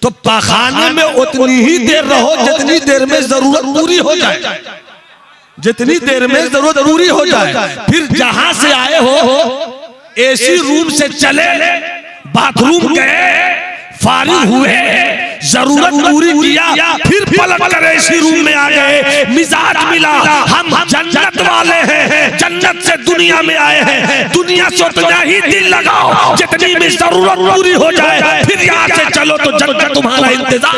तो पाखाने में उतनी ही देर रहो जितनी देर में जरूरत पूरी हो जाए, जितनी देर में जरूरत पूरी हो जाए। फिर जहां से आए हो एसी रूम से चले, बाथरूम गए, फारिग हुए, जरूरत पूरी किया, फिर पलट कर एसी रूम में आ गए, मिजाज मिला, हम जन्नत वाले हैं, जन्नत से दुनिया में आए हैं, दुनिया से उतना ही दिल लगाओ जितनी भी जरूरत पूरी हो जाए, फिर यहाँ से चलो तो जन्नत तुम्हारा इंतजार,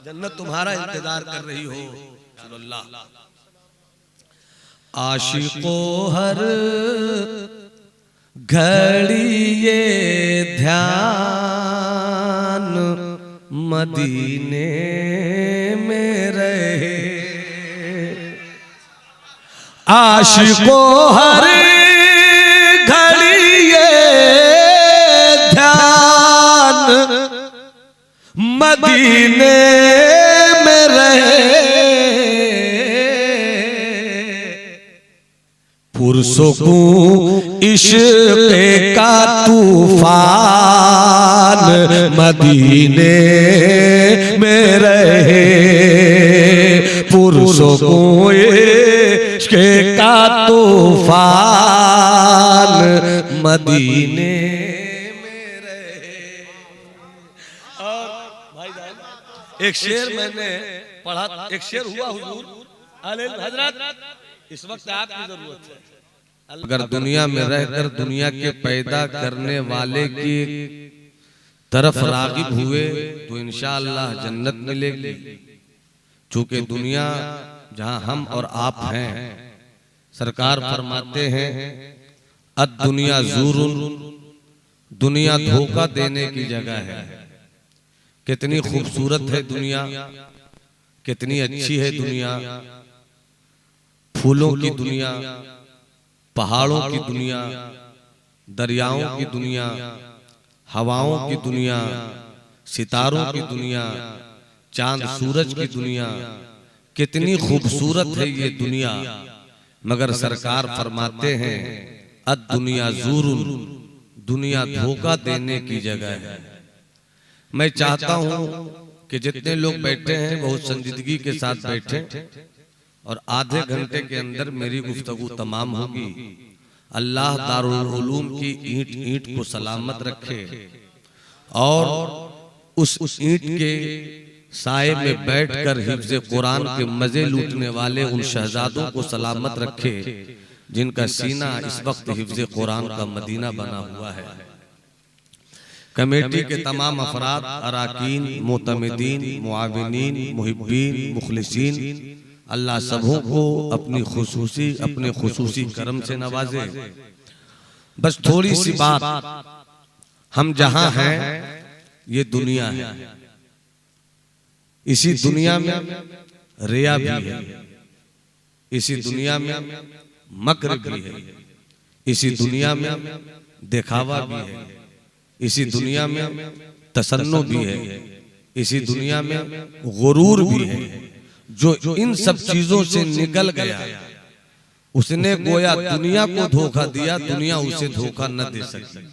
जन्नत तुम्हारा इंतजार कर रही हो। आशिकों हर घड़ी ये ध्यान मदीने में रहे, आशिकों हर घड़ी ये ध्यान मदीने में रहे, पुरसुकून इश्क़ का तूफान मदीने में रहे, पुरसुकून इश्क़ का तूफान मदीने में रहे। और भाईजान एक शेर मैंने पढ़ा, एक शेर हुआ हुजूर हजरत, इस वक्त आपकी जरूरत है। अगर दुनिया में रहकर दुनिया के पैदा करने वाले की तरफ रागिब हुए तो इंशाअल्लाह जन्नत मिलेगी। चूंकि दुनिया जहां हम और आप हैं, सरकार फरमाते हैं अद दुनिया ज़ूरुन, दुनिया धोखा देने की जगह है। कितनी खूबसूरत है दुनिया, कितनी अच्छी है दुनिया, फूलों की दुनिया, पहाड़ों की दुनिया, दरियाओं की दुनिया, हवाओं की दुनिया, सितारों की दुनिया, चांद सूरज की दुनिया, कितनी खूबसूरत है ये दुनिया। मगर सरकार फरमाते हैं अद दुनिया ज़ूरुन, दुनिया धोखा देने की जगह है। मैं चाहता हूं कि जितने लोग बैठे हैं बहुत संजीदगी के साथ बैठे और आधे घंटे के अंदर मेरी गुफ्तगू तमाम होगी। अल्लाह दारुल उलूम की ईंट ईंट को सलामत रखे और उस ईंट के साए में बैठकर हिफ्ज़ कुरान के मजे लूटने वाले उन शहजादों को सलामत रखे जिनका सीना इस वक्त हिफ्ज़ कुरान का मदीना बना हुआ है। कमेटी के तमाम अफराद, अराकीन, मोतमिदीन, मुआविनीन, मुहिब्बीन, मुखलिसीन, अल्लाह सबों को अपने खुसूसी करम से नवाजे। बस थोड़ी सी बात, हम जहां हैं ये दुनिया है, इसी दुनिया में रिया भी है, इसी दुनिया में मक्र भी है, इसी दुनिया में दिखावा भी है, इसी दुनिया में तसन्नो भी है, इसी दुनिया में गुरूर भी है। जो इन सब चीजों से निकल गया उसने गोया दुनिया को धोखा दिया, दुनिया उसे धोखा न दे सकी।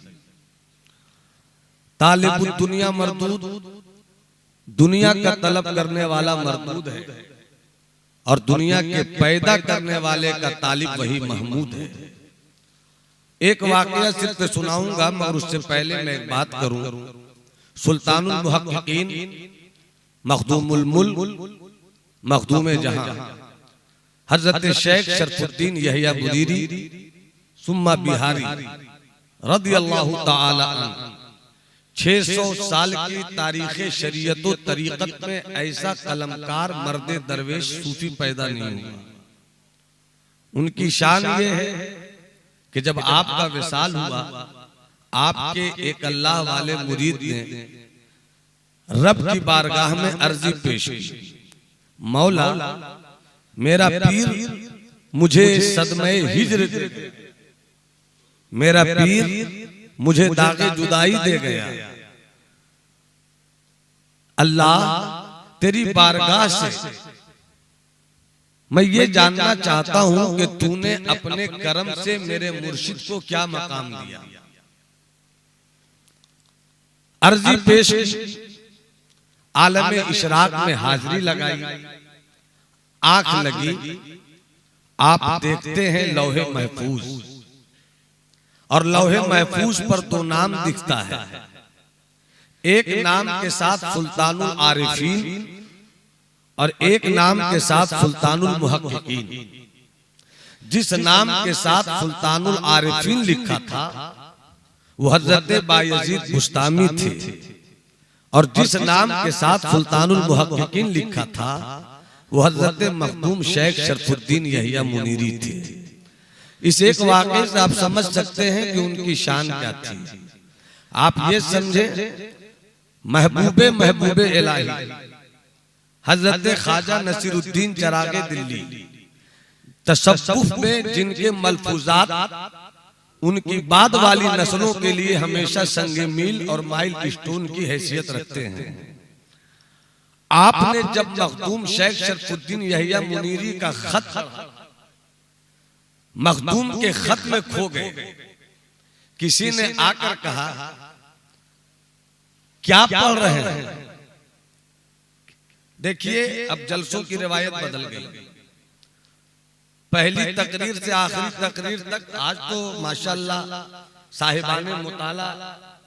तालिबुद दुनिया मरदूद, दुनिया का तलब करने वाला मरदूद है और दुनिया के पैदा करने वाले का तालिब वही महमूद है। एक वाकया सिर्फ सुनाऊंगा मगर उससे पहले मैं एक बात करूं। सुल्तानुल मुहक्किकीन मखदूमुल मुल्क मखदूमे जहां हजरत शेख शरफुद्दीन यहया बुदीरी सुम्मा बिहारी रदियल्लाहु ताला अन्हु 600 साल की तारीख शरीयत व तरीक़त में ऐसा कलमकार मर्दे दरवेश सूफी पैदा नहीं हुआ। उनकी शान ये है कि जब आपका विसाल हुआ, आपके एक अल्लाह वाले मुरीद ने रब की बारगाह में अर्जी पेश की, मौला मेरा पीर मुझे सदमे हिज्र दे, मेरा पीर मुझे दागे जुदाई दे गया। अल्लाह तेरी बारगाह से मैं ये जानना चाहता हूं कि तूने अपने करम से मेरे मुर्शिद को क्या मकाम दिया। अर्जी पेश की, आलम इशराक में हाजिरी लगाई, आंख लगी, आप देखते हैं लौहे महफूज, और लौहे महफूज पर दो नाम दिखता है। एक नाम के साथ सुल्तानुल आरिफीन और एक नाम के साथ सुल्तानुल मुहक्किकीन। जिस नाम के साथ सुल्तानुल आरिफीन लिखा था वो हजरत बायजीद बुस्तामी थे, और जिस नाम के साथ सुल्तानुल मुहक्किकीन लिखा था वो हजरत मखदूम शेख शरफुद्दीन यहिया मुनीरी थे। इस एक वाक़े से आप समझ सकते हैं कि उनकी शान क्या थी। आप ये समझे, महबूबे इलाही हजरत ख्वाजा नसीरुद्दीन चरागे दिल्ली, तसव्वुफ में जिनके मलफूजात उनकी बाद वाली नस्लों के लिए हमेशा संगे मील और माइल स्टोन की हैसियत रखते हैं। आपने जब मखदूम शेख शरफुद्दीन यहिया मुनीरी का खत मखदूम के खत में खो गए, किसी ने आकर कहा क्या पढ़ रहे हैं? देखिए अब जलसों की रिवायत बदल गई, पहली तकरीर से आखिरी तकरीर तक। आज तो माशाअल्लाह साहिबाने मुताला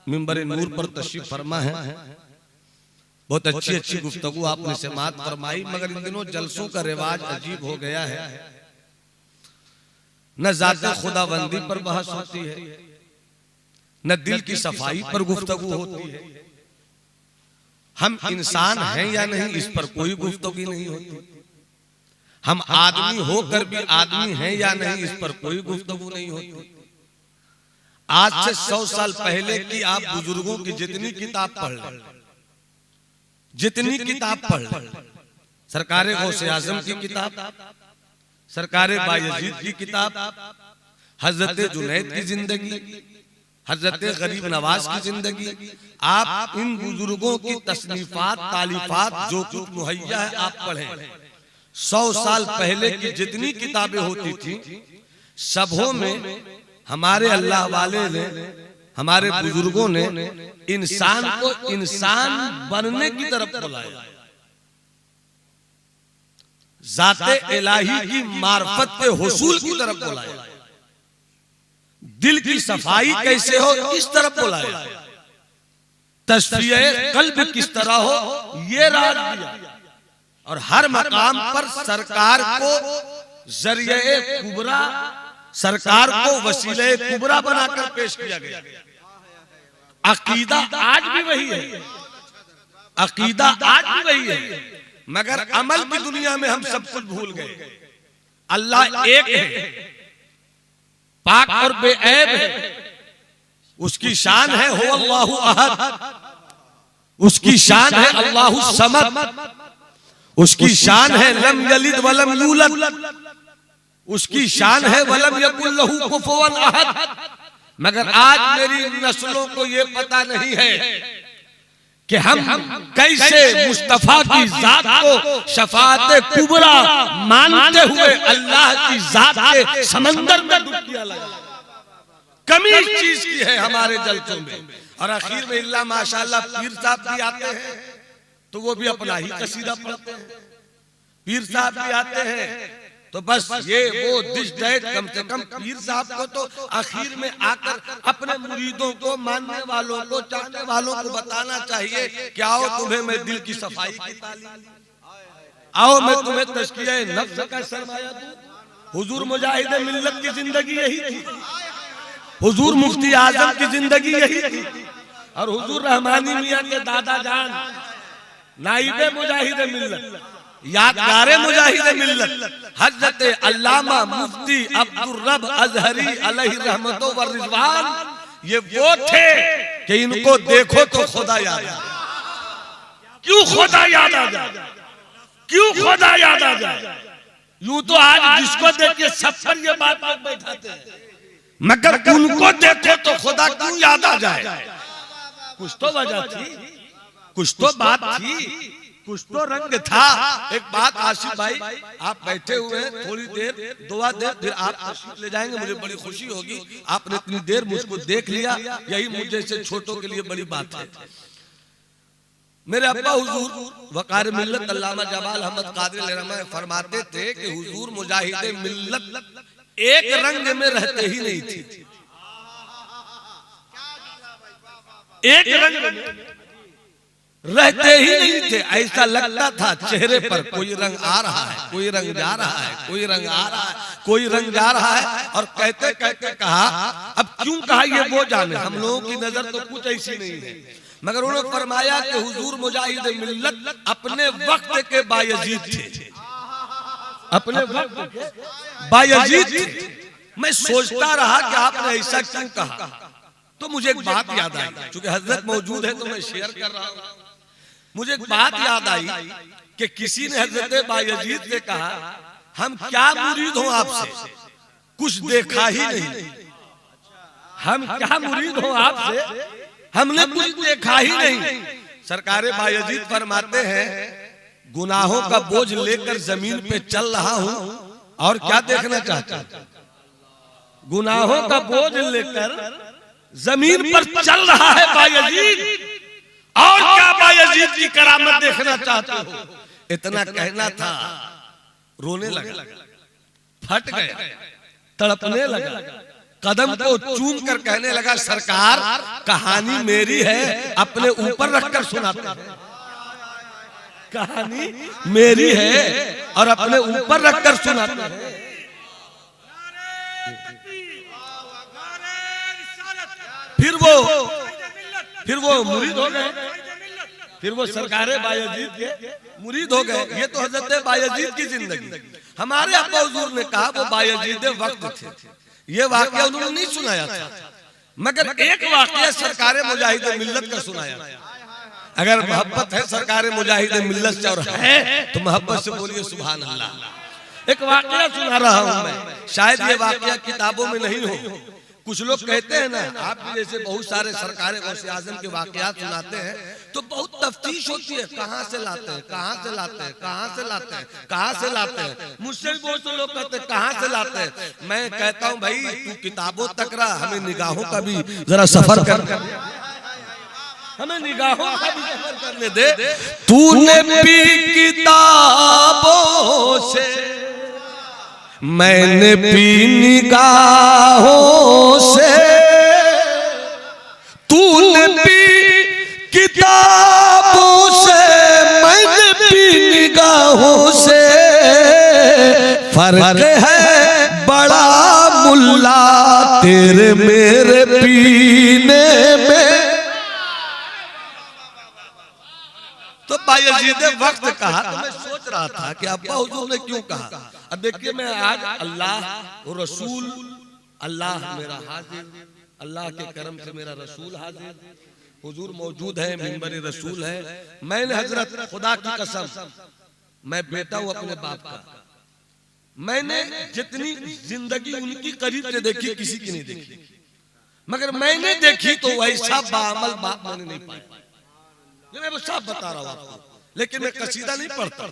मिंबर नूर पर तशरीफ फरमा है, बहुत अच्छी अच्छी गुफ्तगू आपने समाअत फरमाई, मगर इन दिनों जलसों का रिवाज अजीब हो गया है। न ज़ाते खुदाबंदी पर बहस होती है, न दिल की सफाई पर गुफ्तगू होती है, हम इंसान हैं या नहीं इस पर कोई गुफ्तगू नहीं होती, हम आदमी होकर भी आदमी हैं या नहीं इस पर कोई गुफ्तगू नहीं होती। आज से 100 साल पहले की आप बुजुर्गों की जितनी किताब पढ़ लें, जितनी किताब पढ़ लें, सरकारे गौसे आजम की किताब, सरकारे बायजीद की किताब, हजरत जुनैद की जिंदगी, हजरत गरीब नवाज की जिंदगी, आप इन बुजुर्गों की तसनीफात तालीफात जो कुछ मुहैया है आप पढ़ें। 100 साल पहले की जितनी किताबें होती थी सबों में हमारे अल्लाह वाले ने, हमारे बुजुर्गों ने इंसान को इंसान बनने की तरफ बुलाया, ज़ाते इलाही की मार्फत के हुसूल की तरफ बुलाया, दिल की सफाई कैसे हो इस तरफ बुलाया, तस्फिये कल्ब किस तरह हो ये राह दिया, और हर मकाम पर सरकार को जरिए कुबरा, सरकार को वसीले कुबरा बनाकर पेश किया गया। अकीदा आज भी वही है, अकीदा आज भी वही है, मगर अमल की दुनिया में हम सब कुछ भूल गए। अल्लाह एक है, पाक और बेऐब है, उसकी शान है हो अल्लाहु अहद, उसकी शान है अल्लाहु समद, उसकी शान है लम यलिद वलम यूलद, उसकी शान है वलम यकुल लहू कुफुवन अहद। मगर आज मेरी नस्लों को ये पता नहीं है कि हम कैसे मुस्तफा की जात को शफाअत कुबरा मानते हुए अल्लाह की जात के समंदर में डुबकियां लगा। कमी इस चीज की है हमारे जलसों में। और आखिर में इल्ला माशाअल्लाह पीर साहब भी आते हैं तो वो भी अपना ही कसीदा पढ़ते हैं, पीर साहब भी आते हैं तो बस ये वो दिश दहेज, कम से कम पीर साहब को तो आखिर में आकर अपने मुरीदों को, मानने वालों को, चाहने वालों को बताना चाहिए कि आओ तुम्हें मैं दिल की सफाई की तालीम, आओ मैं तुम्हें तज़किया नफ्स का सरमाया दूं। हुजूर मुजाहिद मिल्लत की जिंदगी यही थी, हुजूर मुफ्ती आजम की जिंदगी यही थी, और हुजूर रहमानी मियां के दादा जान नाइबे मुजाहिद मिल्लत, यादगारे मुजाहिद मिल्लत हजरत अल्लामा मुफ्ती अब्दुर रब अजहरी अलैहि रहमतो व रिजवान, ये वो थे कि इनको देखो तो खुदा याद आ जाए। क्यों खुदा याद आ जाए? क्यों खुदा याद आ जाए? यूं तो आज जिसको देख के सब पर ये बात बैठाते हैं, मगर उनको देखो तो खुदा क्यों याद आ जाए? कुछ तो वजह थी, कुछ तो बात थी कुछ तो रंग था। एक बात आसिफ भाई, आप बैठे हुए हैं, थोड़ी देर दुआ दे, फिर आप तशरीफ ले जाएंगे, मुझे बड़ी खुशी होगी। आपने इतनी देर मुझको देख लिया, यही मुझे से छोटों के लिए बड़ी बात है। मेरे अब्बा हुजूर वकार मिल्लत अल्लामा जमाल अहमद कादरी रहमा फरमाते थे कि हुजूर मुजाहिदे मिल्लत एक रंग में रहते ही नहीं थे, एक रंग में रहते ही नहीं थे। ऐसा लगता था चेहरे पर कोई रंग आ रहा है, कोई रंग जा रहा है, कोई रंग आ रहा है, कोई रंग जा रहा है। और कहते कहते कहा, अब क्यों कहा ये वो जाने, हम लोगों की नजर तो कुछ ऐसी नहीं है, मगर उन्होंने फरमाया कि हुजूर मुजाहिद मिल्लत अपने वक्त के बायजीद थे, अपने वक्त के बायजीद थे। मैं सोचता रहा कि आपने ऐसा क्यों कहा, तो मुझे एक बात याद आई, क्योंकि हजरत मौजूद है तो मैं शेयर कर रहा हूं। मुझे एक बात याद आई कि किसी ने हजरत बायजीद से कहा, हम क्या मुरीद हो आपसे, कुछ देखा ही नहीं, हम क्या मुरीद हो आपसे, हमने कुछ देखा ही नहीं। सरकारे बायजीद फरमाते हैं, गुनाहों का बोझ लेकर जमीन पे चल रहा हूं और क्या देखना चाहता हूं, गुनाहों का बोझ लेकर जमीन पर चल रहा है बायजीद, और क्या बायजीद की करामत देखना चाहते हो। इतना कहना था, रोने लगा, फट गया, तड़पने लगा, कदम को चूम कर कहने लगा, सरकार कहानी मेरी है, अपने ऊपर रखकर सुनाते हैं, कहानी मेरी है और अपने ऊपर रखकर सुनाते हैं। फिर वो मुरीद हो गए, फिर वो सरकारे बायजीद के मुरीद हो गए। ये तो हजरत बायजीद की जिंदगी। हमारे अब्बा हुजूर ने कहा वो बायजीद वक्त थे, ये वाकया उन्होंने नहीं सुनाया था, मगर एक वाकया सरकारे मुजाहिद मिल्लत का सुनाया। अगर मोहब्बत है सरकारे मुजाहिद मिल्लत से और है तो मोहब्बत से बोलिए सुभान अल्लाह। एक वाकया सुना रहा हूं मैं, शायद ये वाकया किताबों में नहीं हो। कुछ लोग कहते हैं ना, आप भी जैसे बहुत सारे सरकारे गौसे आजम के वाकयात सुनाते हैं तो बहुत तफ्तीश होती है, कहां से लाते हैं, कहां से लाते हैं, कहां से लाते हैं, कहां से लाते हैं। मुझसे भी बहुत से लोग कहते हैं कहां से लाते हैं। मैं कहता हूं भाई तू किताबों तक रहा, हमें निगाहों का भी जरा सफर कर, हमें निगाहों का भी सफर करने दे। तूने भी किताबों से, मैंने भी निगाहों से, तूने भी किताबों से, मैंने भी निगाहों से, फर्क है बड़ा मुल्ला तेरे मेरे पीने में। तो बायजीद वक्त कहा, तो मैं सोच रहा था कि अब्बा हुजूर ने क्यों कहा। अब देखिए मैं आज अल्लाह और रसूल, अल्लाह मेरा हाजिर, अल्लाह के करम से मेरा रसूल हाजिर, हुजूर मौजूद है, मिंबर रसूल है। मैंने हजरत खुदा की कसम, मैं बेटा हूं अपने बाप का, मैंने जितनी जिंदगी उनकी करीब से देखी किसी की नहीं देखी, मगर मैंने देखी तो वैसा बामल बाप मैंने नहीं पाया। मैं वो सब बता रहा हूं आपको, लेकिन मैं कसीदा नहीं पढ़ता।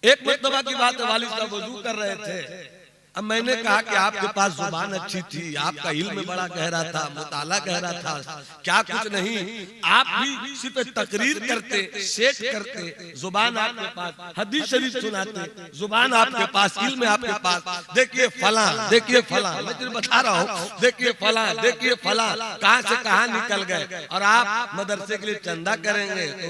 एक मर्तबा की बात है, वालिद साहब वजू कर रहे थे, अब मैंने कहा कि आपके पास जुबान अच्छी थी, आपका इल्म बड़ा गहरा था, मुताला गहरा था, क्या कुछ नहीं, आप भी सिर्फ तकरीर करते, शेख करते, जुबान आपके पास, हदीस शरीफ सुनाते, जुबान आपके पास, इल्म आपके पास, देखिए फला, देखिए फला, मैं तुझे बता रहा हूँ, देखिए फला, देखिए फला, कहां से कहां निकल गए। और आप मदरसे के लिए चंदा करेंगे तो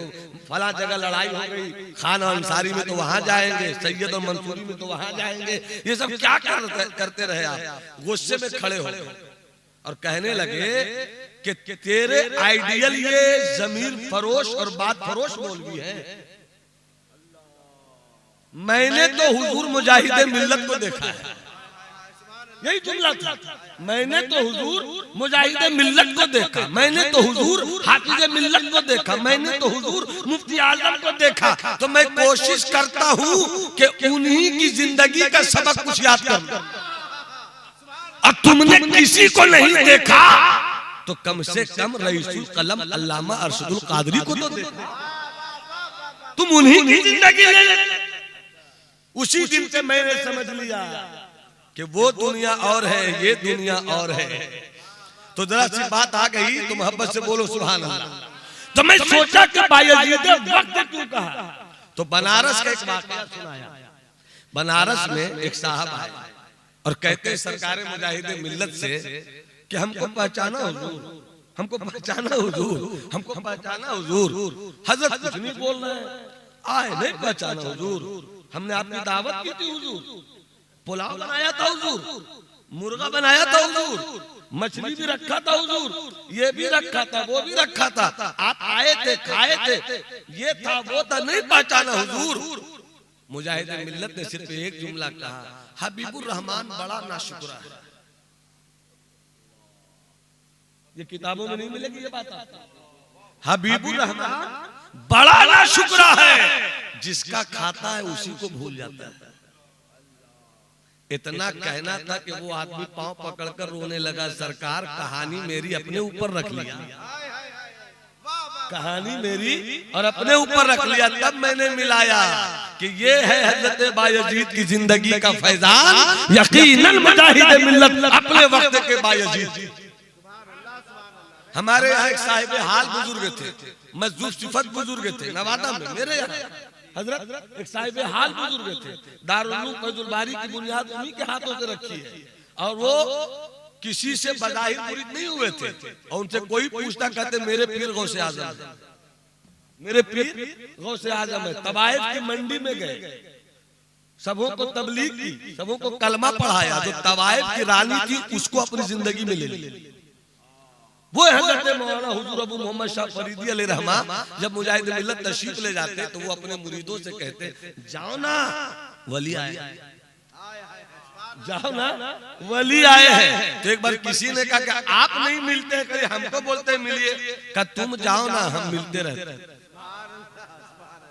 फला जगह लड़ाई हो गई, खान अंसारी में तो वहां जाएंगे, सैयद और मंसूरी में तो वहां जाएंगे। ये सब क्या करते रहे आप, गुस्से में खड़े हो और कहने लगे कि तेरे आइडियल ये जमीर फरोश और बात फरोश मौलवी है। मैंने तो हुजूर मुजाहिद मिल्लत को देखा है, यही जुमला था, मैंने तो हुजूर मुजाहिद मिल्लत को देखा, मैंने तो हुजूर हाफिज मिल्लत को देखा, मैंने तो हुजूर मुफ्ती आजम को देखा। तो मैं कोशिश करता हूं कि उन्हीं की जिंदगी का सबक कुछ याद कर। अब तुमने किसी को नहीं देखा तो कम से कम रईसुल कलम अल्लामा अरशदुल कादरी को तो देखा। तुम उन्हीं की जिंदगी ले लेते। उसी दिन से मैंने समझ लिया कि वो दुनिया और है, ये दुनिया और है। तो जरा सी बात आ गई तो मोहब्बत से बोलो सुभान अल्लाह। तो मैं सोचा कि बायजीद वक्त क्यों कहा, तो बनारस का एक वाकया सुनाया। बनारस में एक साहब आए और कहते हैं सरकार मुजाहिद मिल्लत से कि हमको पहचाना हुजूर, हमको पहचाना हुजूर, हमको पहचाना हुजूर। हजरत कुछ नहीं बोल रहे हैं, आए नहीं पहचाना हुजूर, हमने आपकी दावत की थी हुजूर, पुलाव बनाया था हुजूर, मुर्गा बनाया था हुजूर, मछली भी रखा था हुजूर, ये भी रखा था, वो भी रखा था, आप आए थे, खाए थे, ये था वो था, नहीं पहचाना हुजूर। मुजाहिद मिल्लत ने सिर्फ एक जुमला कहा, हबीबुर रहमान बड़ा नाशुक्रा है। ये किताबों में नहीं मिलेगी ये बात। हबीबुर रहमान बड़ा नाशुक्रा है, जिसका खाता है उसी को भूल जाता है। इतना कहना था कि वो आदमी पांव पकड़कर रोने लगा, सरकार कहानी मेरी अपने ऊपर रख लिया, कहानी मेरी और अपने ऊपर रख लिया। तब मैंने मिलाया कि ये है हजरत बायजीद की जिंदगी का फैजान, यकीनन मुजाहिद मिल्लत अपने वक्त के बायजीद। हमारे यहाँ एक साहिब हाल बुजुर्ग थे, मजदूर सिफत बुजुर्ग थे नवादा में, मेरे यहाँ हजरत एक साहिब हाल बुजुर्ग थे। दारुल उलूम फैजुल बारी की बुनियाद उन्हीं के हाथों से रखी है, और वो किसी से बज़ाहिर मुरीद नहीं हुए थे, और उनसे कोई पूछता कहते मेरे पीर गौसे आजम, मेरे पीर गौसे आजम है। तवाइफ की मंडी में गए, सबों को तबलीग की, सबों को कलमा पढ़ाया। जो तवाइफ की रानी थी उसको अपनी जिंदगी में ले ली। वो हजरत मौलाना हुजूर अबू मोहम्मद शाह फरीदी अलैहि रहमा जब मुजाहिद मिल्लत तशरीफ ले जाते तो वो अपने मुरीदों से कहते जाओ ना वली आए, जाओ ना वली आए हैं। तो एक बार किसी ने कहा कि आप नहीं मिलते हैं, कहीं हमको बोलते हैं मिलिए, कहा तुम जाओ ना हम मिलते रहते।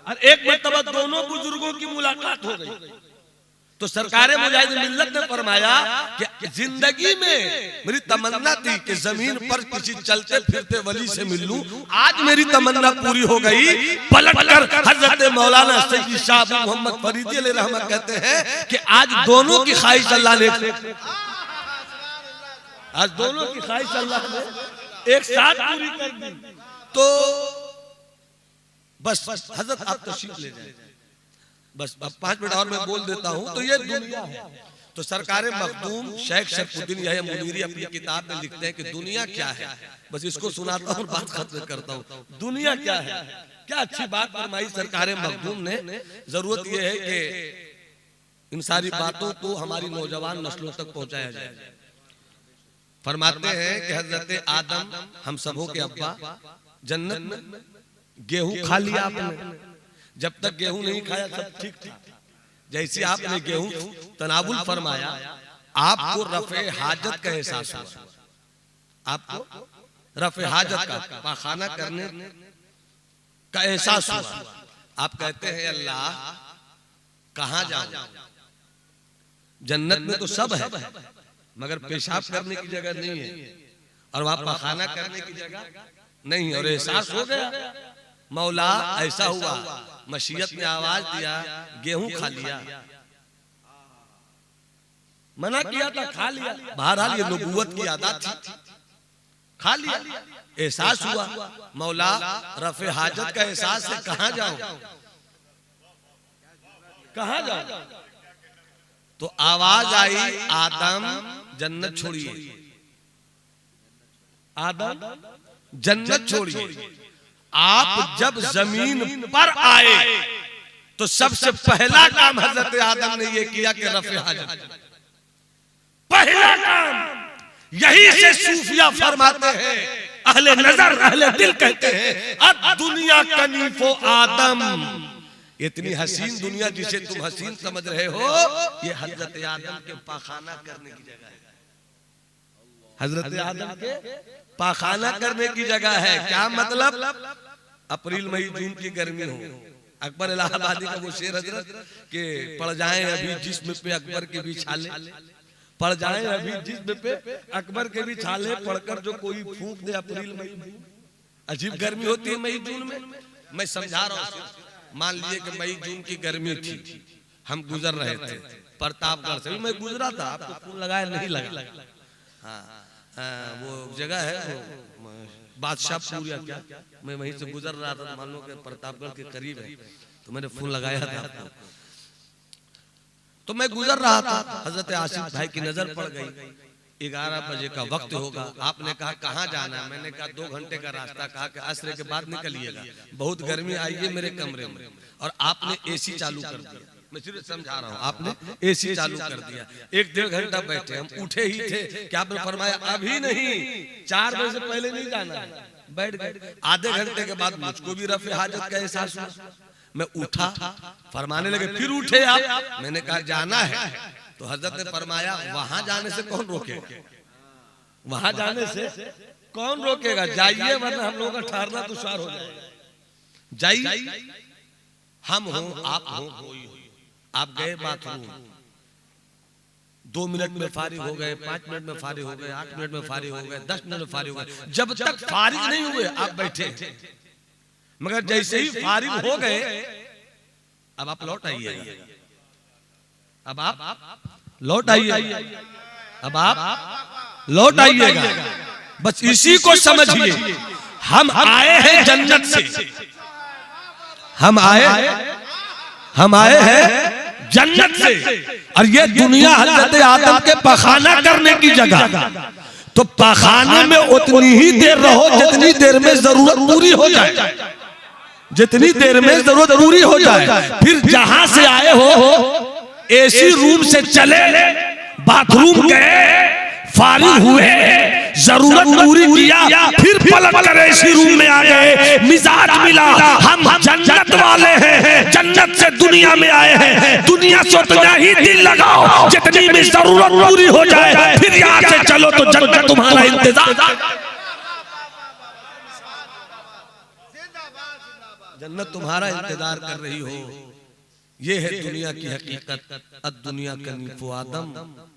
और एक मर्तबा दोनों बुजुर्गों की मुलाकात हो गई तो सरकार मुजाहिद मिल्लत ने फरमाया कि जिंदगी में मेरी तमन्ना थी कि जमीन पर किसी चलते फिरते वली से मिल लूं, आज मेरी तमन्ना पूरी हो गई। पलटकर हजरत मौलाना सैयद शाह मोहम्मद फरीदी अलैहि रहमत कहते हैं कि आज दोनों की ख्वाहिश अल्लाह ने, आज दोनों की ख्वाहिश अल्लाह ने एक साथ पूरी कर दी। तो बस हजरत आप तशरीफ ले जाए, बस अब 5 मिनट और मैं बोल देता हूं। तो ये दुनिया है। तो सरकार मखदूम शेख शरफुद्दीन यह मुनीरी अपनी किताब में लिखते हैं कि दुनिया क्या है। बस इसको सुनाता हूं, बात खत्म करता हूं। दुनिया क्या है, क्या अच्छी बात फरमाई सरकार मखदूम ने। जरूरत यह है कि इन सारी बातों को हमारी नौजवान नस्लों तक पहुंचाया जाए। फरमाते हैं कि हजरत आदम हम सबों के अब्बा जन्नत में गेहूं खा लिया आपने, जब तक गेहूं नहीं खाया सब ठीक था। जैसे आपने गेहूं तनावुल फरमाया आपको रफ़े हाजत का एहसास हुआ, आपको रफ़े हाजत का पाखाना करने का एहसास हुआ। आप कहते हैं अल्लाह कहां जाऊं, जन्नत में तो सब है मगर पेशाब करने की जगह नहीं है और वहां पाखाना करने की जगह नहीं। और एहसास हो गया मौला ऐसा हुआ, मशीयत ने आवाज दिया गेहूं खा लिया, मना किया था खा लिया, बहरहाल ये नबूवत की आदत थी, खा लिया। एहसास हुआ मौला रफ़े हाजत का एहसास है, कहां जाऊं, कहां जाऊं। तो आवाज आई आदम जन्नत छोड़िए, आदम जन्नत छोड़िए। आप जब जमीन पर आए तो सबसे पहला काम हजरत आदम ने यह किया कि रफ़े हाजत, पहला काम। यही से सूफिया फरमाते हैं, अहले नजर अहले दिल कहते हैं अब दुनिया कनीफो आदम, इतनी हसीन दुनिया जिसे तुम हसीन समझ रहे हो ये हजरत आदम के पाखाना करने की जगह है, हजरत आदम के पाखाना करने की जगह है। क्या मतलब, अप्रैल मई जून की गर्मी हो, अकबर इलाहाबादी का वो शेर हजरत के पड़ जाएं अभी जिस्म पे अकबर के भी छाले, पड़ जाएं अभी जिस्म पे अकबर के भी छाले, पढ़कर जो कोई फूंक दे अप्रैल मई, अजीब गर्मी होती है मई जून में। मैं समझा रहा हूँ मान लीजिए कि मई जून की गर्मी थी, हम गुजर रहे थे प्रतापगढ़ से, मैं गुजरा था, आपको फूल लगाया नहीं लगा। हाँ, वो जगह है वो बादशाहपुर या क्या, मैं वहीं से गुजर रहा था, मान लो कि प्रतापगढ़ के करीब है, तो मैंने फूल लगाया था आपको। तो मैं गुजर रहा था, हजरत आसिफ भाई की नजर पड़ गई, 11 बजे का वक्त होगा। आपने कहा कहाँ जाना है? मैंने कहा 2 घंटे का रास्ता। कहा कि असर के बाद निकलिएगा, बहुत गर्मी आई है मेरे कमरे में। और आपने एसी चालू कर दिया, मैं सिर्फ समझा रहा हूँ, आपने एसी चालू कर दिया। 1-1.5 घंटा बैठे, हम उठे ही थे कि आपने फरमाया अभी नहीं, 4 बजे से पहले नहीं जाना है। बैठ गए। आधे घंटे के बाद मुझको भी रफ़े हाजत का एहसास हुआ, मैं उठा, फरमाने लगे फिर उठे आप। मैंने कहा जाना है, तो हजरत ने फरमाया वहां जाने से कौन रोकेगा, वहां जाने से कौन रोकेगा, जाइए वरना हम लोगों का ठहरना दुश्वार हो जाएगा। जाइए, हम हो आप हो कोई हो, आप गए बाथरूम, 2 मिनट में फारिग हो गए, 5 मिनट में फारिग हो गए, 8 मिनट में फारिग हो गए, 10 मिनट में फारिग हो गए, जब तक फारिग नहीं हुए आप बैठे। मगर जैसे ही फारिग हो गए, अब आप लौट आइए, अब आप लौट आइए, अब आप लौट आइएगा। बस इसी को समझिए, हम आए हैं जन्नत से, हम आए हैं जन्नत से, और ये दुनिया हजरत आदम के पखाना करने की जगह। तो पखाने में उतनी ही देर रहो जितनी देर में जरूरत पूरी हो जाए, जितनी देर में जरूरत पूरी हो जाए। फिर जहां से आए हो एसी रूम से चले, बाथरूम गए, फारिग हुए, जरूरत पूरी किया, फिर पलट कर एसी रूम में आ गए, मिजाज मिला, हम जन्नत वाले हैं, जन्नत से दुनिया में आए हैं, दुनिया से उतना ही दिल लगाओ जितनी भी जरूरत पूरी हो जाए, फिर यहाँ से चलो तो जन्नत तुम्हारा इंतजार, जन्नत तुम्हारा इंतजार कर रही हो। ये है दुनिया की हकीकत। दुनिया का नीफो आदम,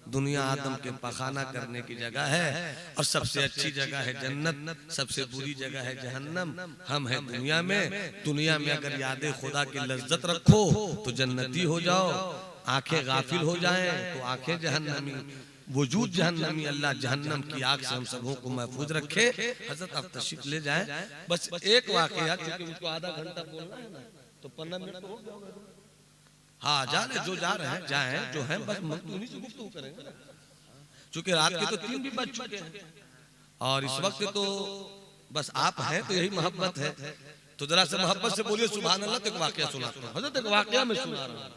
दुनिया आदम के पखाना करने की जगह है, और सबसे अच्छी जगह है जन्नत, सबसे बुरी जगह है जहन्नम। हम हैं दुनिया में, दुनिया में अगर यादें खुदा की लज्जत रखो तो जन्नती हो जाओ, आंखें गाफिल हो जाएं तो आंखें जहन्नमी, वजूद जहन्नमी। अल्लाह जहन्नम की आग से हम सबों को महफूज रखे। हजरत आप तशरीफ ले जाएं। बस एक वाकया, क्योंकि उसको आधा घंटा बोलना है ना, तो 15 मिनट हो गया। हाँ, जाने जो जा रहे हैं जाएं, जो हैं बस उन्हीं से गुफ्तगू करेंगे, क्योंकि रात के तो 3 भी बज चुके हैं, और इस वक्त तो बस आप हैं तो यही मोहब्बत है। तो जरा से मोहब्बत से बोलिए सुभान अल्लाह। तो एक वाकया सुनाता हूँ, हजरत एक वाकया में सुना रहा हूँ।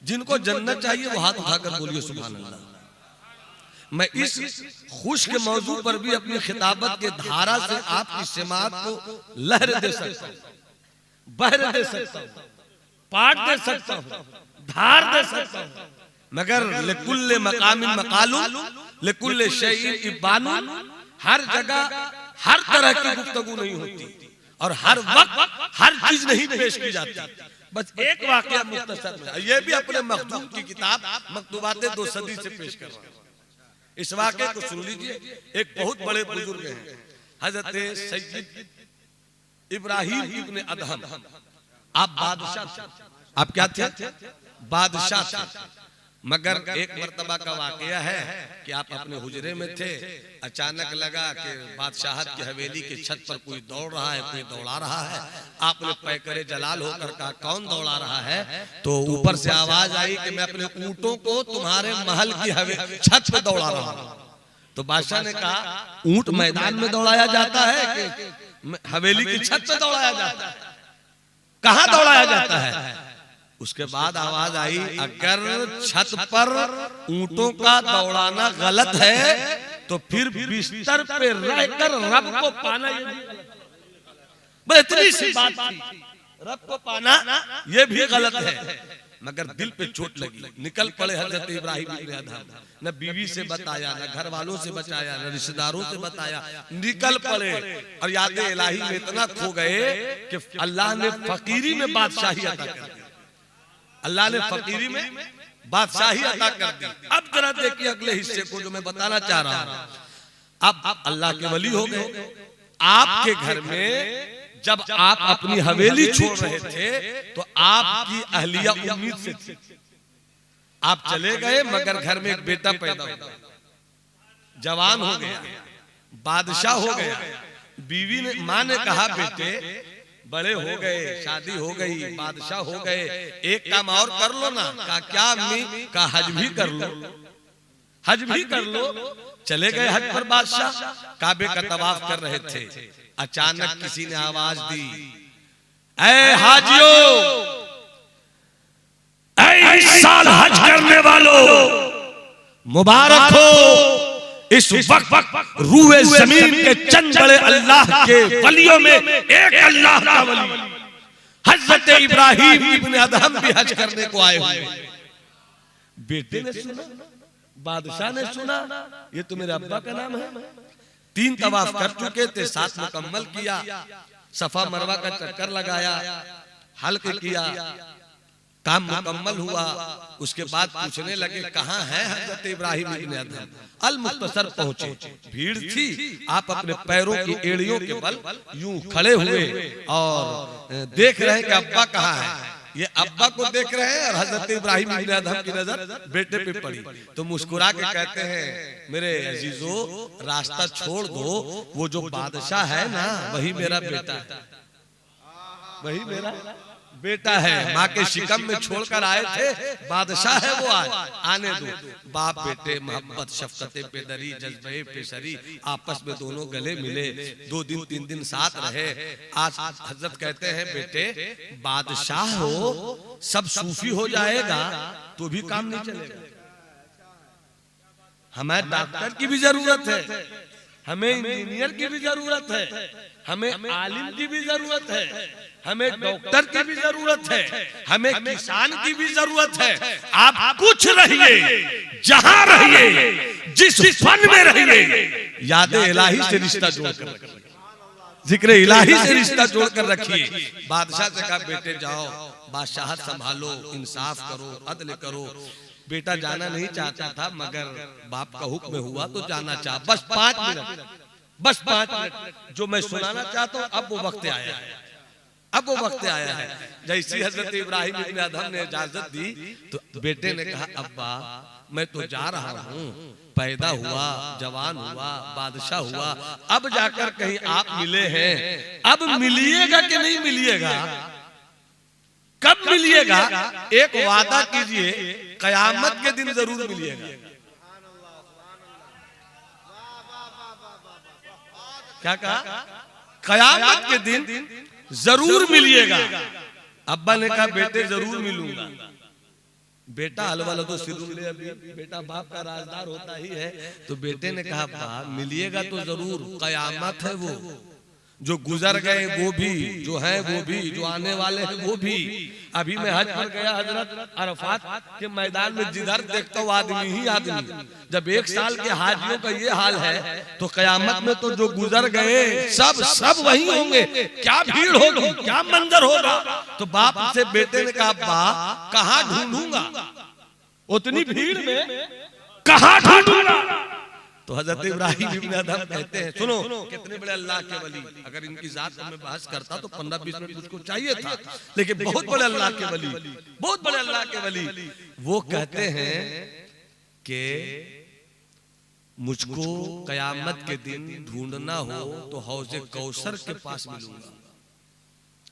जिनको जन्नत चाहिए वो हाथ उठाकर बोलिए सुभान अल्लाह। मैं इस खुश के मौजू पर भी अपनी खिताबत के धारा से आपकी समात को लहर दे सकता हूँ, बहर दे सकता हूँ, पाठ दे सकता हूँ, धार दे सकता हूँ, मगर लिकुल्ले मकामिन मकालुन लिकुल्ले शैइन इबानुन, हर जगह हर तरह की गुफ्तगू नहीं होती, और हर वक्त हर चीज नहीं पेश की जाती। बस एक वाकया मुख्तसर में, ये भी अपने मखदूम की किताब मकतूबाते 2 सदी से पेश कर रहा हूं। इस वाकये को सुन लीजिए। एक बहुत बड़े बुजुर्ग हैं हजरत सैयद इब्राहिम इब्न अदहम। आप बादशाह, आप क्या थे? बादशाह थे। मगर एक मर्तबा का वाकया है कि आप अपने हुजरे में थे, अचानक लगा कि बादशाहत की हवेली के छत पर कोई दौड़ रहा है, कोई दौड़ा रहा है। आपने पैकरे जलाल होकर कहा कौन दौड़ा रहा है? तो ऊपर से आवाज आई कि मैं अपने ऊंटों को तुम्हारे महल की छत पर दौड़ा रहा हूं। तो बादशाह ने कहा ऊंट मैदान में दौड़ाया जाता है कि हवेली की छत पे दौड़ाया जाता है? कहां दौड़ाया जाता है? उसके बाद आवाज आई अगर छत पर ऊंटों का दौड़ाना गलत है तो फिर बिस्तर पे रहकर रब को पाना ये भी गलत है। बस इतनी सी बात थी, रब को पाना ये भी गलत है। मगर दिल पे चोट लगी, निकल पड़े हजरत इब्राहिम इब्न अदहम। न बीवी से बताया, न घर वालों से बताया, न रिश्तेदारों से बताया, निकल पड़े और याद इलाही में इतना खो गए कि अल्लाह ने फकीरी में बादशाही अता कर दी। अल्लाह ने फकीरी में बादशाही अता कर दी। अब जरा देखिए अगले हिस्से को जो मैं बताना चाह रहा हूं। अब अल्लाह के वली हो गए, आपके घर में जब आप अपनी हवेली छोड़ रहे थे तो आपकी अहलिया उम्मीद से थी, आप चले गए मगर घर में एक बेटा पैदा हो गया, जवान हो गया, बादशाह हो गया। बीवी ने, माँ ने कहा बेटे बड़े हो गए, शादी हो गई, बादशाह हो गए, एक काम और कर लो ना। कहा क्या अम्मी? कहा हज भी कर लो, हज भी कर लो। चले गए हज पर बादशाह, काबे का तवाफ कर रहे थे। अचानक किसी ने आवाज दी, ऐ हाजियों, ऐ इस साल हज करने वालों, मुबारक हो। इस वक्त रूए जमीन के चंद बड़े अल्लाह के वलियों में एक अल्लाह का वली हजरत इब्राहिम इब्न अदहम भी हज करने को आए हुए। बेटे ने सुना, बादशाह ने सुना, ये तो मेरे अब्बा का नाम है। 3 तवाफ कर चुके थे, 7 मुकम्मल किया, सफा मरवा का चक्कर लगाया, हल्क किया, काम मुकम्मल हुआ। उसके बाद पूछने लगे कहाँ है हजरत इब्राहिम इब्न अदहम? अल मुख्तसर पहुंचे, भीड़ थी, आप अपने पैरों की एड़ियों के बल यूं खड़े हुए और देख रहे हैं कि अब्बा कहाँ है। ये अब्बा को देख रहे हैं और हजरत इब्राहिम इब्न अदहम की नजर बेटे पे पड़ी तो मुस्कुरा के कहते हैं मेरे अजीजों, रास्ता छोड़ दो, वो जो बादशाह है ना वही मेरा बेटा है, वही मेरा बेटा है। माँ के शिकम में छोड़कर आए थे, बादशाह है वो, आने दो। बाप बेटे मोहब्बत, शफकते पेदरी, जज्बे पेशरी, आपस में दोनों गले मिले, 2 दिन 3 दिन साथ रहे। आज हजरत कहते हैं बेटे बादशाह हो, सब सूफी हो जाएगा तो भी काम नहीं चलेगा। हमें डॉक्टर की भी जरूरत है, हमें इंजीनियर की भी जरूरत है, हमें आलिम की भी जरूरत है, हमें डॉक्टर की भी जरूरत है, हमें किसान की भी जरूरत है। आप कुछ रहिए, जहां रहिए, जिस फन में रहिए, याद इलाही से रिश्ता जोड़कर रखिए, जिक्र इलाही से रिश्ता जोड़कर रखिए। बादशाह से कहा बेटे जाओ, बादशाहत संभालो, इंसाफ करो, अदल करो। बेटा जाना नहीं चाहता था मगर बाप का हुक्म हुआ तो जाना चाहा। बस 5 मिनट, बस 5 मिनट जो मैं सुनाना चाहता हूँ, अब वो वक्त आया है, अब वो वक्त आया है। जैसी हजरत इब्राहिम इब्न अदहम ने इजाजत दी तो बेटे ने कहा अब्बा मैं तो जा रहा हूँ, पैदा हुआ, जवान हुआ, बादशाह हुआ, अब जाकर कहीं आप मिले हैं, अब मिलिएगा कि नहीं मिलिएगा? कब मिलिएगा? एक वादा कीजिए, कयामत के दिन जरूर मिलिएगा। क्या कहा? कयामत के दिन जरूर मिलिएगा। अब्बा ने कहा बेटे जरूर मिलूंगा। बेटा अलवल तो सिरुले, अभी बेटा बाप का राजदार होता ही है। तो बेटे ने कहा बाप मिलिएगा तो जरूर, कयामत है वो, जो गुजर गए वो भी, जो है वो भी, जो आने वाले हैं वो भी। अभी मैं हज पर गया हजरत, अरफात के मैदान में जिधर देखता हूँ आदमी ही आदमी। जब 1 साल के हाजियों का ये हाल है तो कयामत में तो जो गुजर गए सब वही होंगे। क्या भीड़ होगी, क्या मंजर होगा। तो बाप से बेटे ने कहा बाप कहाँ ढूंढूंगा, उतनी भीड़ में कहाँ ढूंढूंगा। तो हजरत इब्राहिम इब्न अदहम कहते हैं सुनो कितने बड़े अल्लाह के वली, अगर इनकी जात में बहस करता तो 15-20 मिनट मुझको चाहिए था, लेकिन बहुत बड़े अल्लाह के वली, बहुत बड़े अल्लाह के वली। वो कहते हैं कि मुझको कयामत के दिन ढूंढना हो तो हौजे कौसर के पास मिलूंगा।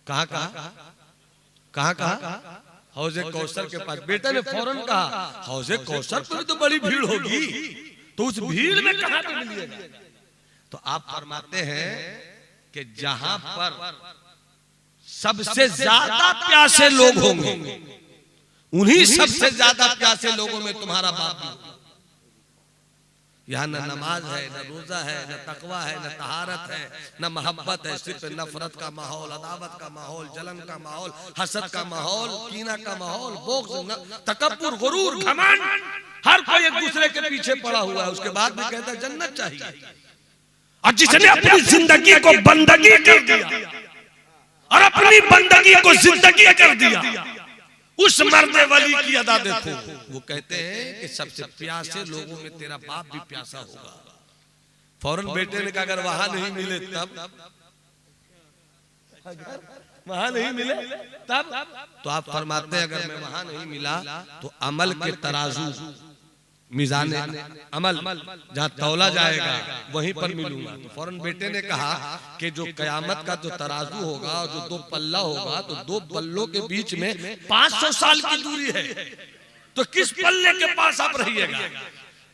कहाँ कहाँ कहाँ कहाँ? हौजे कौसर के पास। बेटा ने फौरन कहा हौजे कौसर पर तो बड़ी भीड़ होगी, तो उस भीड़ में कहां पे मिलिएगा? तो आप फरमाते हैं कि जहां पर सबसे ज्यादा प्यासे लोग होंगे, उन्हीं सबसे ज्यादा प्यासे लोगों में तुम्हारा बाप भी। यहाँ न नमाज है, न रोजा है, न तकवा है, न तहारत है, न मोहब्बत है, सिर्फ नफरत का माहौल, अदावत का माहौल, जलन का माहौल, हसद का माहौल, कीना का माहौल, बोग्ज, तकब्बुर, गुरूर, घमंड, हर कोई एक दूसरे के पीछे पड़ा हुआ है। उसके बाद भी कहता है जन्नत चाहिए। और जिसने अपनी जिंदगी को बंदगी कर दिया और अपनी बंदगी को जिंदगी कर दिया, उस मर्द वली की अदा देखो। वो कहते हैं कि सबसे प्यासे लोगों में तेरा बाप भी प्यासा होगा। फौरन बेटे ने कहा अगर वहां नहीं मिले तब वहां नहीं मिले तब तो आप फरमाते हैं अगर मैं वहां नहीं मिला तो अमल के तराजू मीज़ान अमल जहां तौला जाएगा वहीं पर मिलूंगा। तो फौरन बेटे ने कहा कि जो कयामत का जो तराजू होगा और जो दो पल्ला होगा तो दो पल्लों के बीच में 500 साल की दूरी है, तो किस पल्ले के पास आप रहिएगा?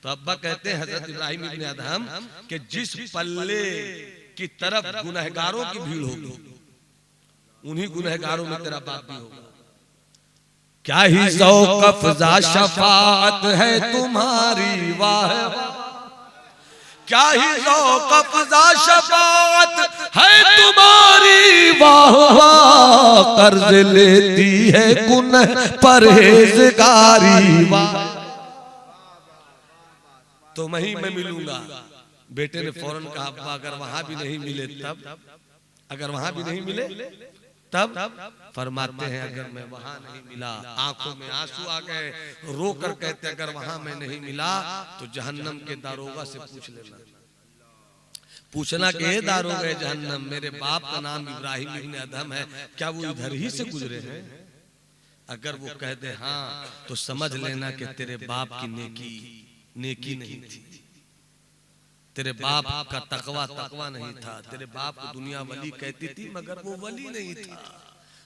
तो अब्बा कहते हैं हजरत इब्राहिम इब्न अदहम कि जिस पल्ले की तरफ गुनहगारों की भीड़ होगी उन्हीं गुनहगारों में तेरा बाप भी होगा। क्या ही ज़ौक़ अफ़ज़ा शफ़ाअत है तुम्हारी वाह, क्या ही ज़ौक़ अफ़ज़ा शफ़ाअत है तुम्हारी वाह, कर्ज लेती है गुनह परहेज़गारी वाह। तो वहीं मैं मिलूंगा। बेटे ने फौरन कहा अब्बा अगर वहां भी नहीं मिले तब, अगर वहां भी नहीं मिले तब फरमाते हैं अगर मैं वहां नहीं मिला, आंखों में आंसू आ गए, रो कर कहते अगर वहां मैं नहीं मिला तो जहन्नम के दारोगा से पूछ लेना, पूछना कि हे दारोगा जहन्नम मेरे बाप का नाम इब्राहिम इब्न अदहम है, क्या वो इधर ही से गुजरे हैं? अगर वो कह दे हाँ तो समझ लेना कि तेरे बाप की नेकी नहीं थी, तेरे बाप का तकवा नहीं था, तेरे बाप को दुनिया वली कहती थी मगर वो वली नहीं था।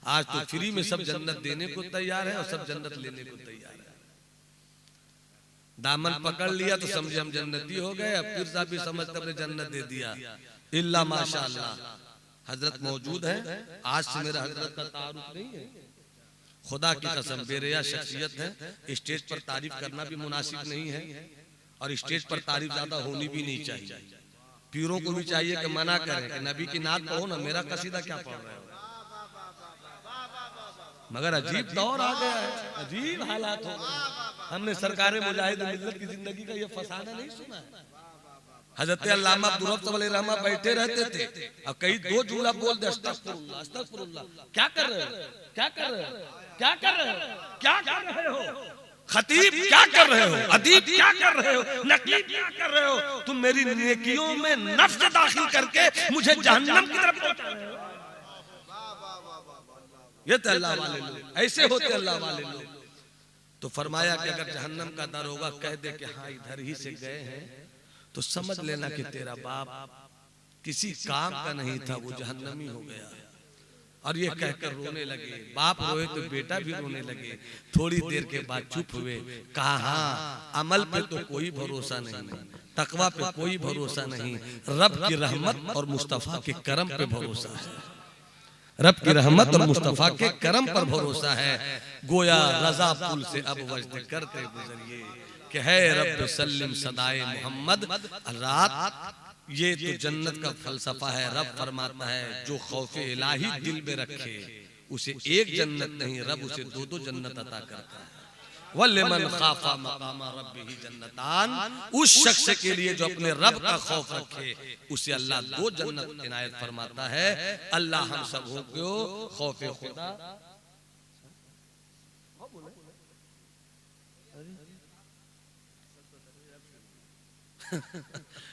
आज तो फ्री में सब जन्नत देने को तैयार है और सब जन्नत लेने को तैयार है। दामन पकड़ लिया तो समझे हम जन्नती हो गए, अब फिर साहब भी समझते अपने जन्नत दे दिया। इल्ला माशाअल्लाह हजरत मौजूद है, आज से मेरा हजरत का तारुफ नहीं है, खुदा की कसम बेरिया शख्सियत है, स्टेज पर तारीफ करना भी मुनासिब नहीं है और स्टेज पर तारीफ ज्यादा होनी भी नहीं चाहिए। पीरों को भी चाहिए कि मना करें कि नबी की नात पढ़ो ना, मेरा कसीदा क्या पढ़ रहे हो। मगर अजीब दौर आ गया है, अजीब हालात हो गए। हमने सरकारे मुजाहिद मिल्लत की जिंदगी का ये फसाना नहीं सुना है। हजरत अल्लामा अब्दुल रऊफ साहब रहमा बैठे रहते थे और कई दो जुमला बोल दे अस्तगफिरुल्लाह अस्तगफिरुल्लाह, क्या कर रहे हो, क्या कर रहे हो, क्या कर रहे हो, क्या कर रहे हो, खतीब क्या कर रहे हो, अदीब क्या कर रहे हो, नकली क्या कर रहे हो, तुम मेरी नेकियों में नफ्स दाखिल करके मुझे जहन्नम की तरफ पहुंचा रहे हो। ये तो अल्लाह वाले लोग, ऐसे होते अल्लाह वाले लोग। तो फरमाया कि अगर जहन्नम का दारोगा कह दे कि हाँ इधर ही से गए हैं तो समझ लेना कि तेरा बाप किसी काम का नहीं था, वो जहन्नमी हो गया। और ये कहकर रोने लगे, बाप रोए तो बेटा भी रोने लगे। थोड़ी देर के बाद चुप हुए, कहा हाँ अमल पे तो कोई भरोसा नहीं, तकवा पे कोई भरोसा नहीं, रब की रहमत और मुस्तफा के करम पे भरोसा है, रब की रहमत और मुस्तफा के करम पर भरोसा है। गोया रजा पुल से अब वजद करते गुजरिए कि है रब सल्लिम सदाए मोहम्मद। रात ये तो जन्नत का फलसफा है। रब फरमाता है जो खौफ इलाही दिल में रखे उसे एक जन्नत नहीं, रब उसे दो दो जन्नत अता करता है। वलिमन खाफा मकामा रब्बिही जन्नतान, उस शख्स के लिए जो अपने रब का खौफ रखे उसे अल्लाह दो जन्नत इनायत फरमाता है। अल्लाह हम सबों को खौफ खुदा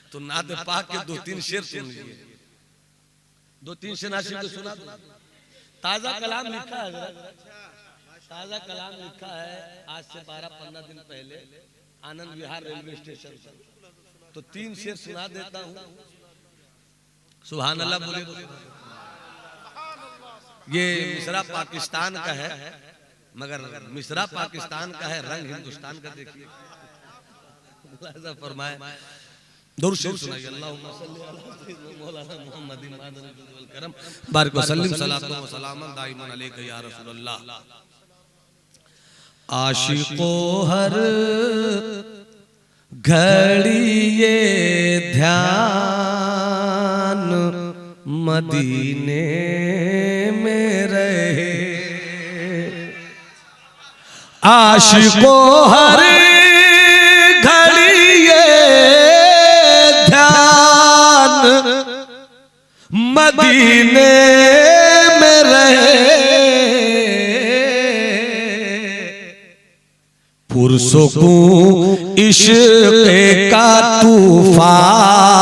तो नात पाक के दो तीन शेर सुन लीजिए, दो तीन शेर नासिर को सुना दो। ताजा कलाम लिखा है, ताजा कलाम लिखा है आज से 12-15 दिन पहले आनंद विहार रेलवे स्टेशन पर। तो तीन शेर सुना देता हूँ, सुभान अल्लाह बोले। ये मिस्रा पाकिस्तान का है मगर मिस्रा पाकिस्तान का है, रंग हिंदुस्तान का। देखिए फरमाए दरूद शरीफ सुनाइए, अल्लाहुम्मा सल्ली अला सय्यिदना मौलाना मुहम्मदिन वल करम बारिक वसल्लिम सलातो व सलामन दाइमन अलैका या रसूलल्लाह। आशिकों हर घड़ी ये ध्यान मदीने में रहे, आशिकों हर मदीने में रहे, पुरसुकून इश्क़ का तूफान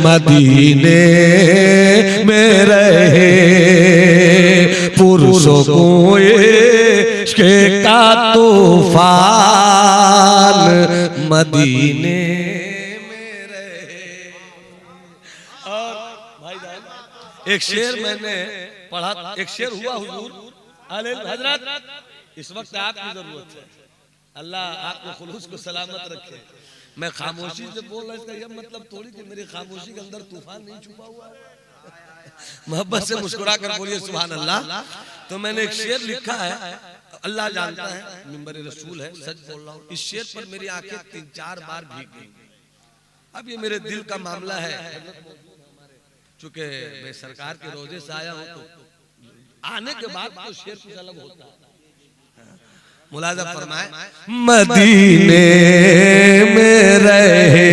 मदीने में रहे। पुरसों इश्क का तूफान मदीने में रहे। और भाई एक शेर मैंने पढ़ा, एक शेर हुआ हुजूर आले हजरत, इस वक्त आपकी जरूरत है, अल्लाह आपको खुलूस को सलामत रखे। मैं खामोशी से बोल रहा, इसका यह मतलब थोड़ी कि मेरी खामोशी के अंदर तूफान नहीं छुपा हुआ है। मोहब्बत से मुस्कुरा कर बोलिए सुभान अल्लाह। तो मैंने एक शेर लिखा है, अल्लाह जानता है, मिंबर रसूल है, सच बोल रहा हूँ। इस शेर पर मेरी आंखें 3-4 बार भीग गई। अब ये मेरे दिल का मामला है, चूंकि मैं सरकार के रोजे से आया हूँ, तो आने के बाद तो शेर कुछ अलग होता है। मुलाजा फरमाए, मदीने में रहे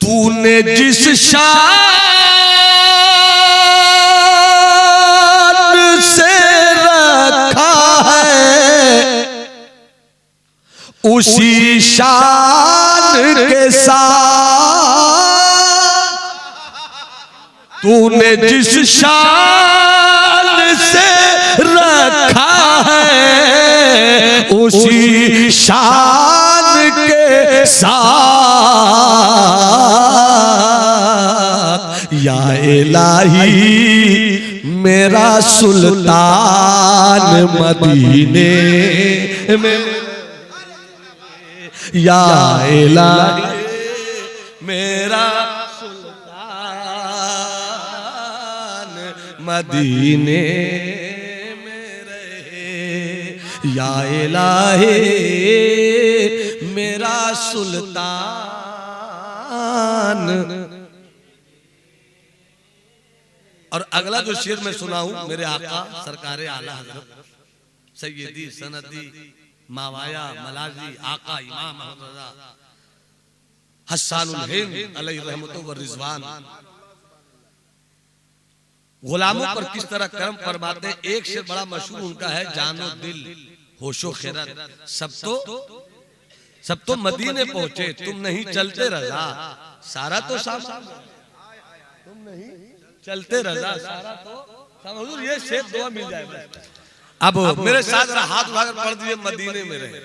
तूने जिस शान से रखा है, उसी शान के साथ तूने जिस शान से रखा है, उसी शान के साथ या इलाही मेरा सुल्तान मदीने में, या इलाही मेरा सुल्तान मदीने में रहे, या इलाही मेरा सुल्तान। और अगला जो शेर मैं सुनाऊं, मेरे आका सरकारे आला हजरत सैयदी सनदी मावाया मलाजी आका इमाम रज़ा हस्सानुल हिंद अलैहि रहमतु व रिजवान गुलामों पर किस तरह करम फरमाते हैं। एक से बड़ा मशहूर उनका है, जानो दिल होशो खैरत सब तो मदीने पहुंचे, तुम नहीं चलते रजा सारा तो सामान, तुम नहीं चलते रजा सारा तो हुजूर, ये शेर दुआ मिल जाए। अब मेरे साथ हाथ उठाकर पढ़ दिए, मदीने में रहे,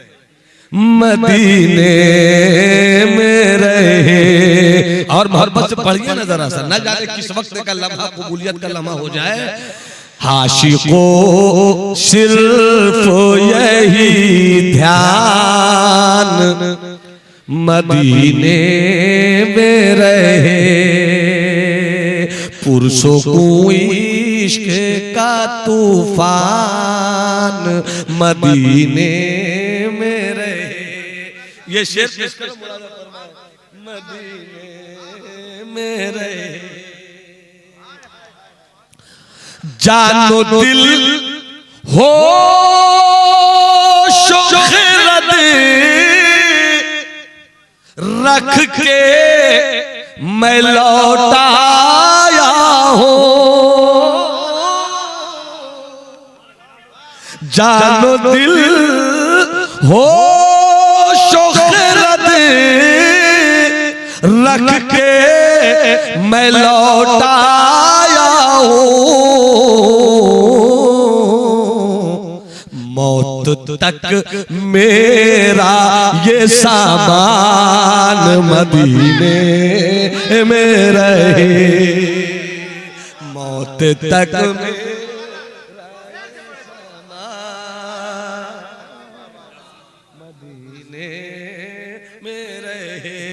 मदीने में रहे। और मोहब्बत से पढ़िए ना जरा सा, न जाने किस वक्त का लम्हा कबूलियत का लम्हा हो जाए। आशिकों सिर्फ यही ध्यान मदीने में रहे, पुरसों को इश्क का तूफान मदीने में रहे। ये शेर मदीने में रहे, जानो दिल हो शोखरत रख के मैं लौटाया हूँ, जानो दिल हो शोखरत रख के मैं लौटाया हूँ, मौत तक मेरा ये सामान मदीने में रहे, मौत तक मेरा सामान मदीने में रहे,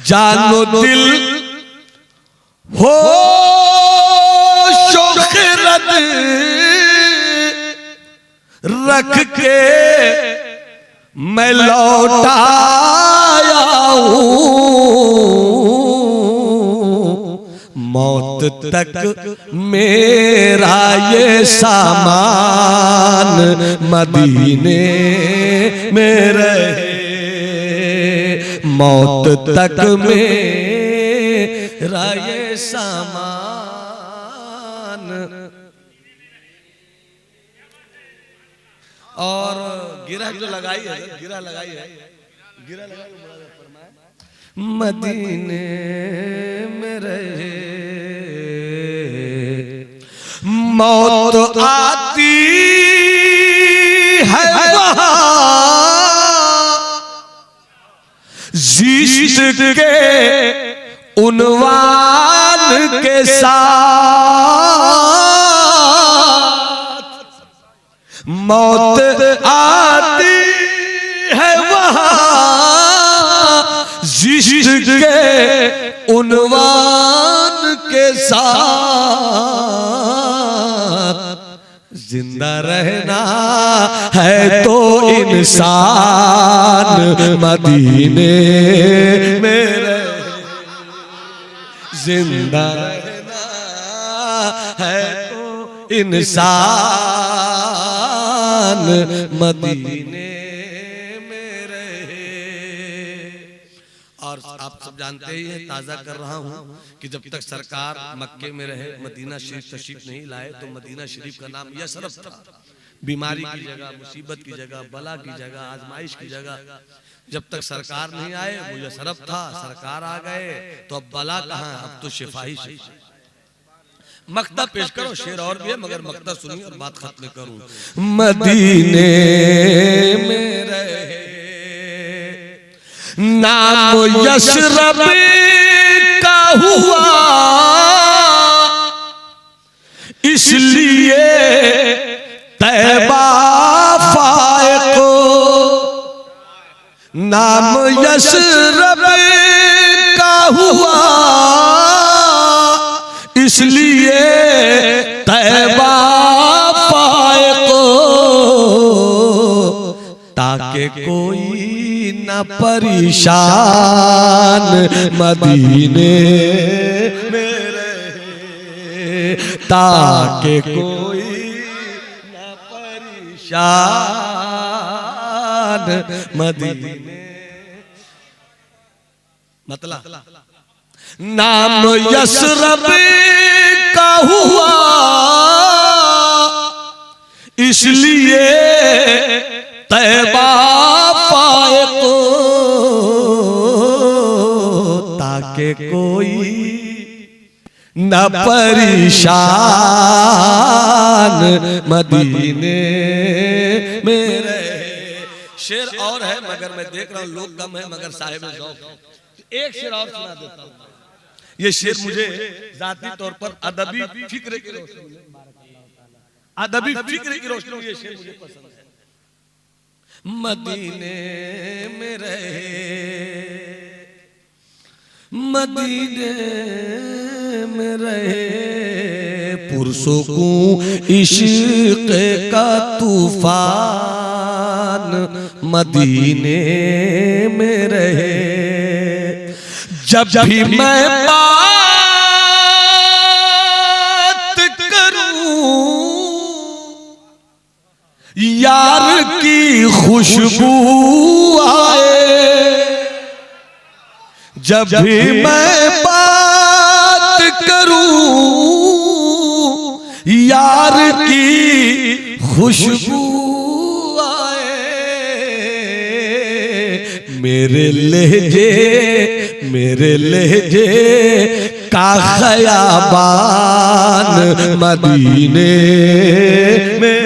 जानो दिल हो शोखरत रख के मैं लौटाया हूँ, मौत तक मेरा ये सामान मदीने में रहे, मौत तक मेरा ये सामान। और गिरा जो लगाई है, गिरा लगाई है, गिरा लगाई फरमाए, मदीने में रहे मौत आती है वहां जिश्क के उन्वान के साथ। मौत आती है वहां जिश्क के उन्वान के साथ। जिंदा रहना है तो इंसान मदीने में रहे। जिंदा रहना है तो इंसान मदीने में रहे। और आप सब जानते ही हैं, ताजा कर रहा हूं कि जब तक सरकार मक्के में रहे, मदीना शरीफ तशरीफ नहीं लाए, तो मदीना शरीफ का नाम यसरफ था। बीमारी की जगह, मुसीबत की जगह, बला की जगह, आजमाइश की जगह। जब तक सरकार नहीं आए वो यसरफ था, सरकार आ गए तो अब बला कहां, अब तो शिफा ही शिफा। मक्ता पेश करो, शेर और भी है मगर मक्ता सुनिए और बात खत्म करूं। मदीने में रहे नाम यशरब का हुआ, इसलिए तैबा फायक। नाम यशरब का हुआ, इसलिए तैबा फायक। ताकि कोई न परेशान मदीने में रहे। ताकि कोई न परेशान मदीने। मतलब नाम यसरब का हुआ, इसलिए तैबा फायक। ताकि कोई न परेशान मदीने में रहे। शेर और है मगर मैं देख रहा हूं लोग कम है मगर साहिब ज़ौक़। एक शेर और सुना देता हूं। ये शेर मुझे जाती तौर पर अदबी फिक्र की रोशनी में, अदबी फिक्र की रोशनी में ये शेर मुझे पसंद है। मदीने में रहे, मदीने में रहे, पुरसुकूं इश्क़ का तूफान मदीने में रहे। जब भी मैं बात करूं यार की खुशबू आए। जब भी मैं बात करूं यार की खुशबू आए। मेरे लहजे का खयाबान मदीने में,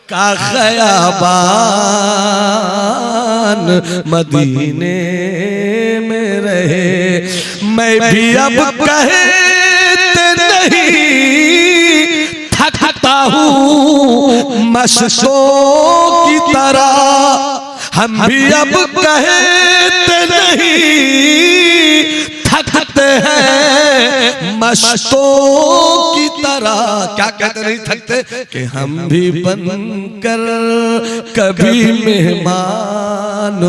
का खयाबान मदीने में रहे। मैं भी अब कहते नहीं थकता हूँ मशकों की तरह। हम भी अब कहते नहीं थकते हैं मशकों की तरह। क्या कहते नहीं थकते कि हम भी बनकर कभी मेहमान